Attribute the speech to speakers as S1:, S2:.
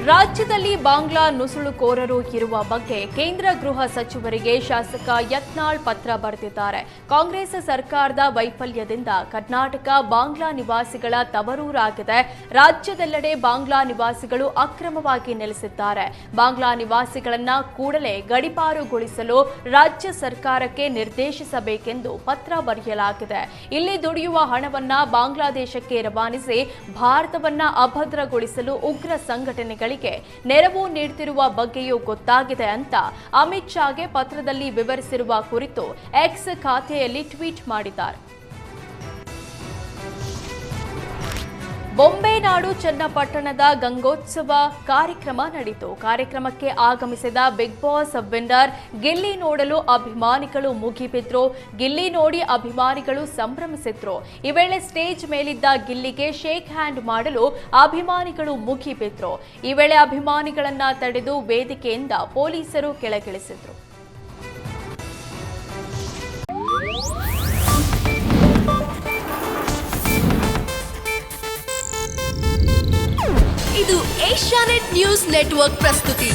S1: ರಾಜ್ಯದಲ್ಲಿ ಬಾಂಗ್ಲಾ ನುಸುಳುಕೋರರು ಇರುವ ಬಗ್ಗೆ ಕೇಂದ್ರ ಗೃಹ ಸಚಿವರಿಗೆ ಶಾಸಕ ಯತ್ನಾಳ್ ಪತ್ರ ಬರೆದಿದ್ದಾರೆ. ಕಾಂಗ್ರೆಸ್ ಸರ್ಕಾರದ ವೈಫಲ್ಯದಿಂದ ಕರ್ನಾಟಕ ಬಾಂಗ್ಲಾ ನಿವಾಸಿಗಳ ತವರೂರಾಗಿದೆ. ರಾಜ್ಯದೆಲ್ಲೆಡೆ ಬಾಂಗ್ಲಾ ನಿವಾಸಿಗಳು ಅಕ್ರಮವಾಗಿ ನೆಲೆಸಿದ್ದಾರೆ. ಬಾಂಗ್ಲಾ ನಿವಾಸಿಗಳನ್ನ ಕೂಡಲೇ ಗಡೀಪಾರುಗೊಳಿಸಲು ರಾಜ್ಯ ಸರ್ಕಾರಕ್ಕೆ ನಿರ್ದೇಶಿಸಬೇಕೆಂದು ಪತ್ರ ಬರೆಯಲಾಗಿದೆ. ಇಲ್ಲಿ ದುಡಿಯುವ ಹಣವನ್ನ ಬಾಂಗ್ಲಾದೇಶಕ್ಕೆ ರವಾನಿಸಿ ಭಾರತವನ್ನ ಅಭದ್ರಗೊಳಿಸಲು ಉಗ್ರ ಸಂಘಟನೆಗಳಿಗೆ ನೆರವು ನೀಡುತ್ತಿರುವ ಬಗ್ಗೆಯೂ ಗೊತ್ತಾಗಿದೆ ಅಂತ ಅಮಿತ್ ಶಾಗೆ ಪತ್ರದಲ್ಲಿ ವಿವರಿಸಿರುವ ಕುರಿತು ಎಕ್ಸ್ ಖಾತೆಯಲ್ಲಿ ಟ್ವೀಟ್ ಮಾಡಿದ್ದಾರೆ. ಬೊಂಬೆ ನಾಡು ಚನ್ನಪಟ್ಟಣದ ಗಂಗೋತ್ಸವ ಕಾರ್ಯಕ್ರಮ ನಡೆಯಿತು. ಕಾರ್ಯಕ್ರಮಕ್ಕೆ ಆಗಮಿಸಿದ ಬಿಗ್ ಬಾಸ್ ವಿನ್ನರ್ ಗಿಲ್ಲಿ ನೋಡಲು ಅಭಿಮಾನಿಗಳು ಮುಗಿಬಿದ್ರು. ಗಿಲ್ಲಿ ನೋಡಿ ಅಭಿಮಾನಿಗಳು ಸಂಭ್ರಮಿಸಿದ್ರು. ಈ ವೇಳೆ ಸ್ಟೇಜ್ ಮೇಲಿದ್ದ ಗಿಲ್ಲಿಗೆ ಶೇಕ್ ಹ್ಯಾಂಡ್ ಮಾಡಲು ಅಭಿಮಾನಿಗಳು ಮುಗಿಬಿದ್ರು. ಈ ವೇಳೆ ಅಭಿಮಾನಿಗಳನ್ನ ತಡೆದು ವೇದಿಕೆಯಿಂದ ಪೊಲೀಸರು ಕೆಳಗಿಳಿಸಿದ್ರು.
S2: ಇದು ಏಷ್ಯಾನೆಟ್ ನ್ಯೂಸ್ ನೆಟ್ವರ್ಕ್ ಪ್ರಸ್ತುತಿ.